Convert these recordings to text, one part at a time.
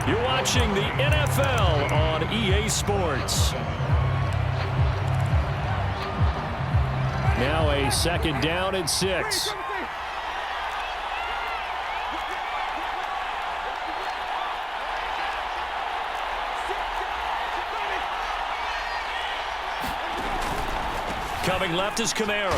You're watching the NFL on EA Sports. Now a second down and 6. Coming left is Kamara.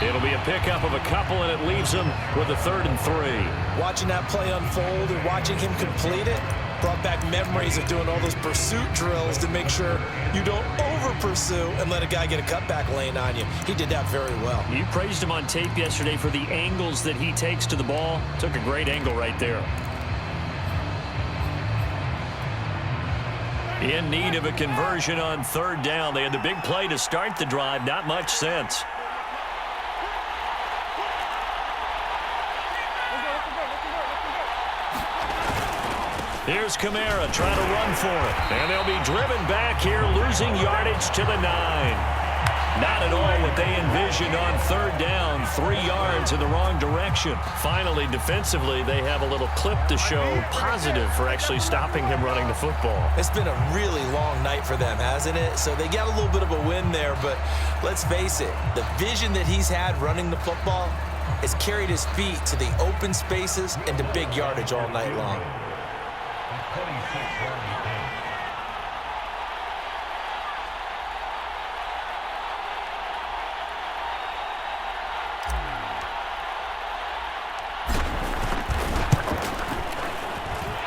It'll be a pickup of a couple, and it leaves him with a 3rd and 3. Watching that play unfold and watching him complete it brought back memories of doing all those pursuit drills to make sure you don't over-pursue and let a guy get a cutback lane on you. He did that very well. You praised him on tape yesterday for the angles that he takes to the ball. Took a great angle right there. In need of a conversion on 3rd down. They had the big play to start the drive. Not much sense. Here's Kamara trying to run for it. And they'll be driven back here, losing yardage to the 9. Not at all what they envisioned on 3rd down. 3 yards in the wrong direction. Finally, defensively, they have a little clip to show positive for actually stopping him running the football. It's been a really long night for them, hasn't it? So they got a little bit of a win there, but let's face it, the vision that he's had running the football has carried his feet to the open spaces and to big yardage all night long.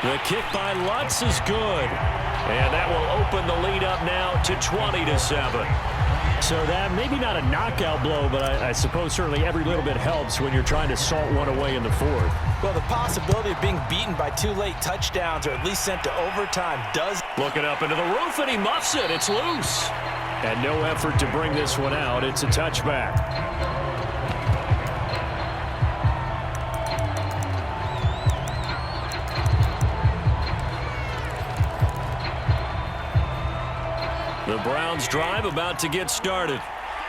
The kick by Lutz is good. And that will open the lead up now to 20-7. So that maybe not a knockout blow, but I suppose certainly every little bit helps when you're trying to salt one away in the 4th. Well, the possibility of being beaten by 2 late touchdowns or at least sent to overtime does. Looking up into the roof, and he muffs it. It's loose. And no effort to bring this one out. It's a touchback. The Browns drive about to get started.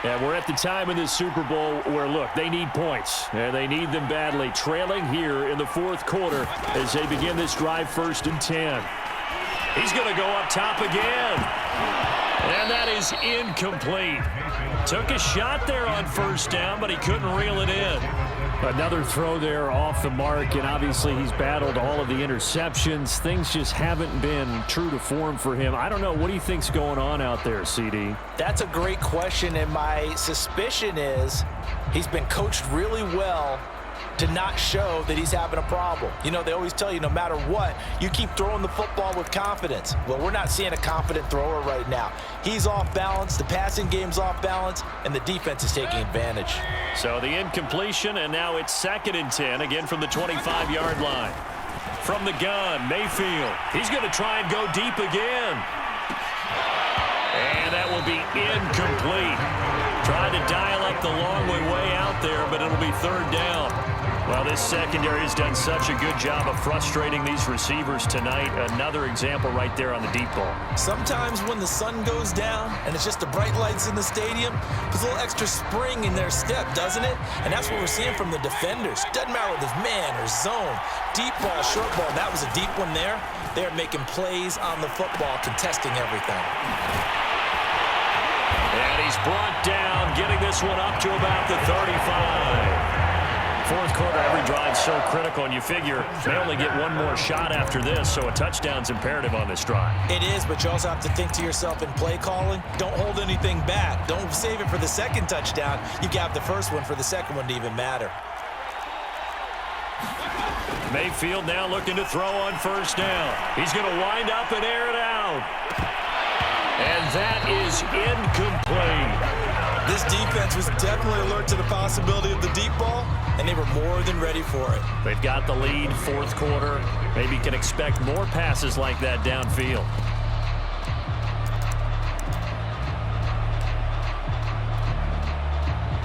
And we're at the time in this Super Bowl where, look, they need points. And they need them badly. Trailing here in the 4th quarter as they begin this drive 1st and 10. He's going to go up top again. And that is incomplete. Took a shot there on 1st down, but he couldn't reel it in. Another throw there off the mark, and obviously he's battled all of the interceptions. Things just haven't been true to form for him. I don't know. What do you think's going on out there, CD? That's a great question, and my suspicion is he's been coached really well to not show that he's having a problem. You know, they always tell you no matter what, you keep throwing the football with confidence. Well, we're not seeing a confident thrower right now. He's off balance, the passing game's off balance, and the defense is taking advantage. So the incompletion, and now it's 2nd and 10, again from the 25-yard line. From the gun, Mayfield. He's going to try and go deep again. And that will be incomplete. Tried to dial up the long way out there, but it'll be 3rd down. Well, this secondary has done such a good job of frustrating these receivers tonight. Another example right there on the deep ball. Sometimes when the sun goes down and it's just the bright lights in the stadium, puts a little extra spring in their step, doesn't it? And that's what we're seeing from the defenders. Doesn't matter whether it's man or zone, deep ball, short ball. That was a deep one there. They're making plays on the football, contesting everything. And he's brought down, getting this one up to about the 35. 4th quarter, every drive so critical, and you figure they only get one more shot after this, so a touchdown's imperative on this drive. It is, but you also have to think to yourself in play calling, don't hold anything back. Don't save it for the 2nd touchdown. You got the 1st one for the 2nd one to even matter. Mayfield now looking to throw on 1st down. He's going to wind up and air it out. And that is incomplete. This defense was definitely alert to the possibility of the deep ball, and they were more than ready for it. They've got the lead, 4th quarter. Maybe can expect more passes like that downfield.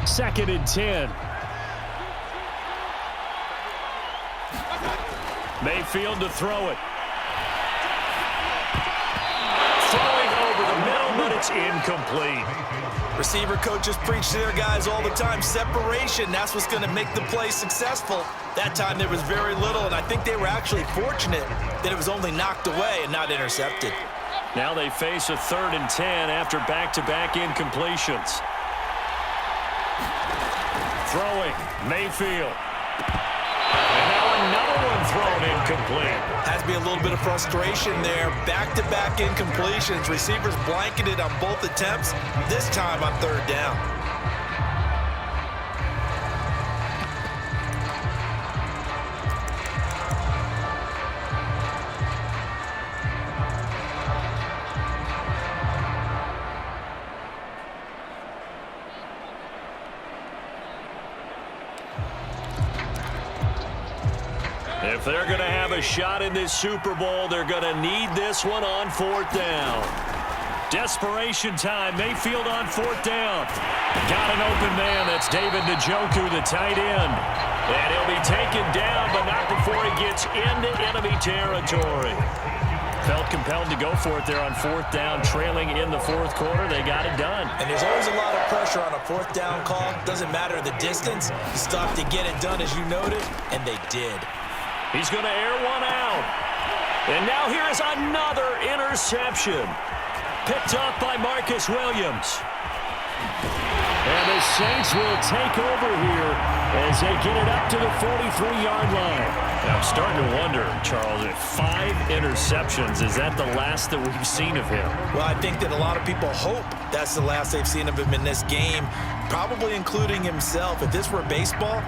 Second and 10. Mayfield to throw it. Throwing over the middle, but it's incomplete. Receiver coaches preach to their guys all the time. Separation, that's what's going to make the play successful. That time there was very little, and I think they were actually fortunate that it was only knocked away and not intercepted. Now they face a 3rd and 10 after back-to-back incompletions. Throwing, Mayfield. And now another one thrown incomplete. Has to be a little bit of frustration there. Back-to-back incompletions. Receivers blanketed on both attempts, this time on 3rd down. If they're going to have a shot in this Super Bowl, they're going to need this one on 4th down. Desperation time. Mayfield on 4th down. Got an open man. That's David Njoku, the tight end. And he'll be taken down, but not before he gets into enemy territory. Felt compelled to go for it there on 4th down, trailing in the 4th quarter. They got it done. And there's always a lot of pressure on a 4th down call. Doesn't matter the distance. You still have to get it done, as you noted, and they did. He's going to air one out. And now here is another interception. Picked up by Marcus Williams. And the Saints will take over here as they get it up to the 43-yard line. Now, I'm starting to wonder, Charles, if 5 interceptions, is that the last that we've seen of him? Well, I think that a lot of people hope that's the last they've seen of him in this game, probably including himself. If this were baseball,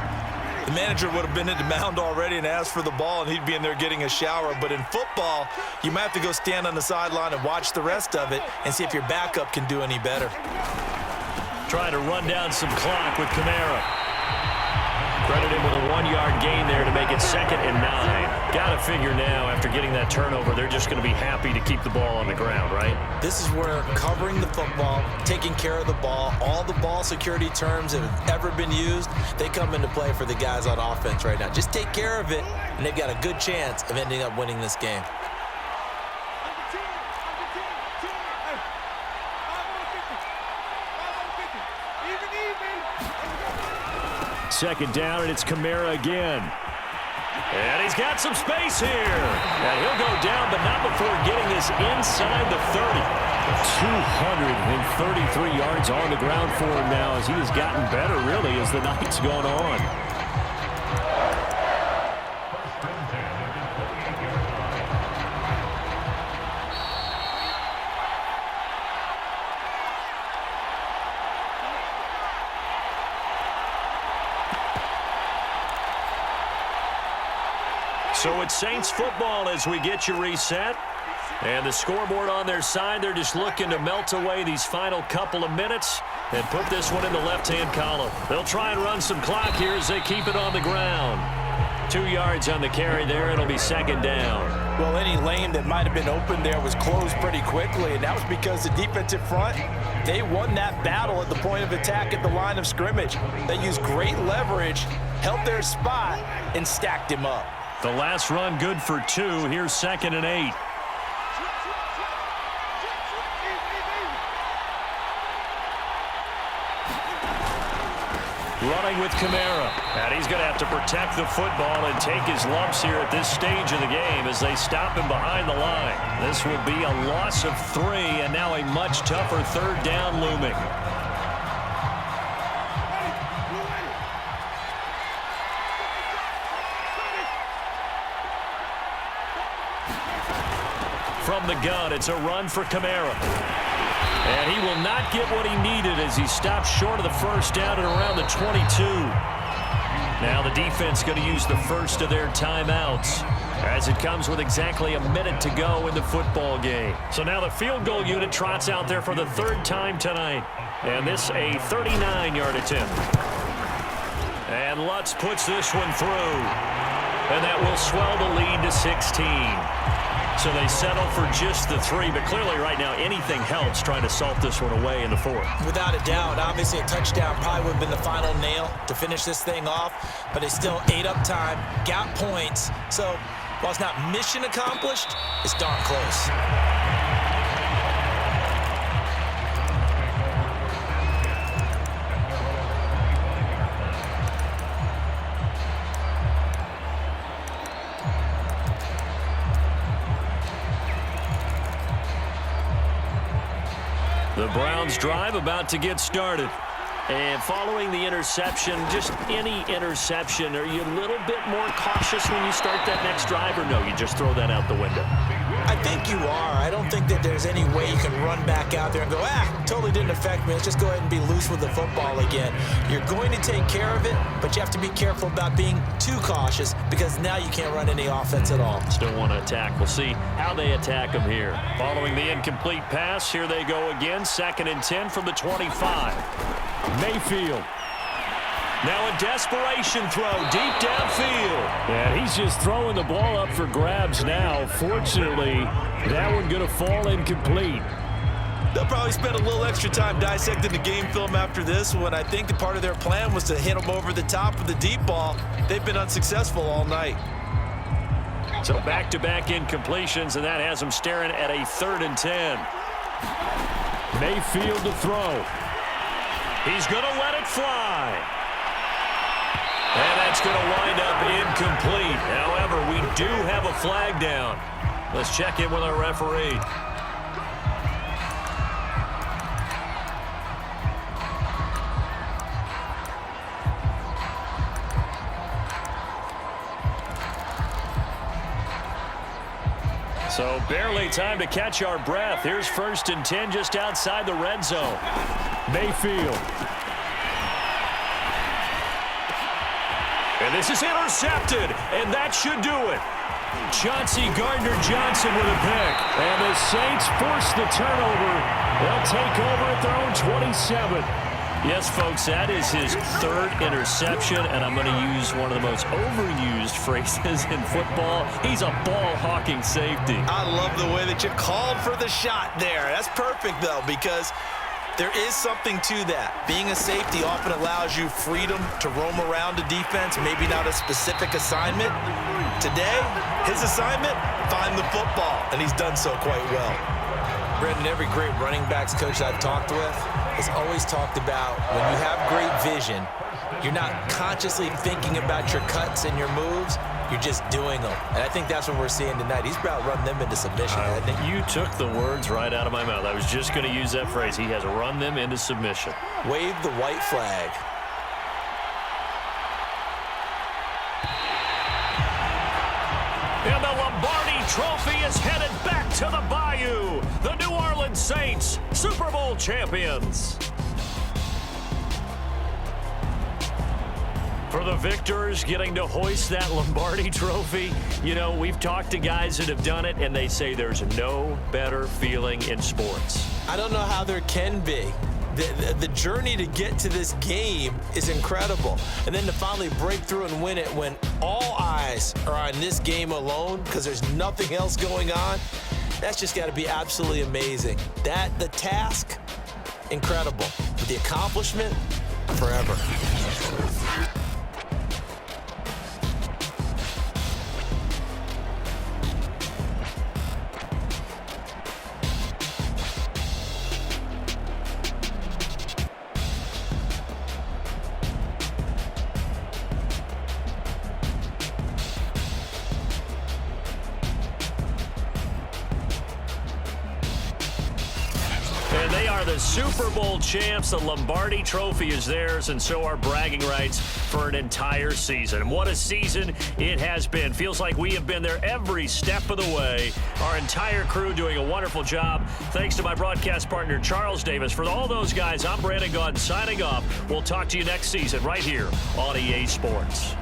the manager would have been at the mound already and asked for the ball, and he'd be in there getting a shower. But in football, you might have to go stand on the sideline and watch the rest of it and see if your backup can do any better. Trying to run down some clock with Kamara. Credit him with a 1-yard gain there to make it 2nd and 9. Got to figure now, after getting that turnover, they're just going to be happy to keep the ball on the ground, right? This is where covering the football, taking care of the ball, all the ball security terms that have ever been used, they come into play for the guys on offense right now. Just take care of it, and they've got a good chance of ending up winning this game. Second down, and it's Kamara again. And he's got some space here. And he'll go down, but not before getting this inside the 30. 233 yards on the ground for him now as he has gotten better, really, as the night's gone on. So it's Saints football as we get you reset. And the scoreboard on their side, they're just looking to melt away these final couple of minutes and put this one in the left-hand column. They'll try and run some clock here as they keep it on the ground. 2 yards on the carry there. It'll be 2nd down. Well, any lane that might have been open there was closed pretty quickly, and that was because the defensive front, they won that battle at the point of attack at the line of scrimmage. They used great leverage, held their spot, and stacked him up. The last run good for 2. Here's 2nd and 8. Running with Kamara. And he's going to have to protect the football and take his lumps here at this stage of the game as they stop him behind the line. This will be a loss of 3, and now a much tougher 3rd down looming. From the gun, it's a run for Kamara. And he will not get what he needed as he stops short of the 1st down at around the 22. Now the defense going to use the first of their timeouts as it comes with exactly a minute to go in the football game. So now the field goal unit trots out there for the 3rd time tonight. And this a 39-yard attempt. And Lutz puts this one through. And that will swell the lead to 16. So they settle for just the 3, but clearly right now anything helps trying to salt this one away in the 4th. Without a doubt, obviously a touchdown probably would have been the final nail to finish this thing off, but they still ate up time, got points. So while it's not mission accomplished, it's darn close. The Browns drive about to get started. And following the interception, just any interception, are you a little bit more cautious when you start that next drive, or no, you just throw that out the window? I think you are. I don't think that there's any way you can run back out there and go, totally didn't affect me. Let's just go ahead and be loose with the football again. You're going to take care of it, but you have to be careful about being too cautious because now you can't run any offense at all. Still want to attack. We'll see how they attack him here. Following the incomplete pass, here they go again. 2nd and 10 from the 25. Mayfield. Now a desperation throw deep downfield. Yeah, he's just throwing the ball up for grabs now. Fortunately, that one going to fall incomplete. They'll probably spend a little extra time dissecting the game film after this one. I think that part of their plan was to hit him over the top with the deep ball. They've been unsuccessful all night. So back-to-back incompletions, and that has them staring at a 3rd and 10. Mayfield to throw. He's going to let it fly. And that's going to wind up incomplete. However, we do have a flag down. Let's check in with our referee. So barely time to catch our breath. Here's 1st and 10 just outside the red zone. Mayfield. And this is intercepted, and that should do it. Chauncey Gardner-Johnson with a pick. And the Saints force the turnover. They'll take over at their own 27. Yes, folks, that is his 3rd interception, and I'm going to use one of the most overused phrases in football. He's a ball-hawking safety. I love the way that you called for the shot there. That's perfect, though, because there is something to that. Being a safety often allows you freedom to roam around a defense, maybe not a specific assignment. Today, his assignment, find the football, and he's done so quite well. Brendan, every great running backs coach I've talked with has always talked about when you have great vision, you're not consciously thinking about your cuts and your moves. You're just doing them. And I think that's what we're seeing tonight. He's about run them into submission. I think you took the words right out of my mouth. I was just going to use that phrase. He has run them into submission. Wave the white flag. And the Lombardi Trophy is headed back to the Bayou. The New Orleans Saints, Super Bowl champions. For the victors getting to hoist that Lombardi Trophy, you know, we've talked to guys that have done it, and they say there's no better feeling in sports. I don't know how there can be. The journey to get to this game is incredible. And then to finally break through and win it when all eyes are on this game alone because there's nothing else going on, that's just got to be absolutely amazing. The task, incredible. But the accomplishment, forever. And they are the Super Bowl champs. The Lombardi Trophy is theirs, and so are bragging rights for an entire season. And what a season it has been. Feels like we have been there every step of the way. Our entire crew doing a wonderful job. Thanks to my broadcast partner, Charles Davis. For all those guys, I'm Brandon Gaudin signing off. We'll talk to you next season right here on EA Sports.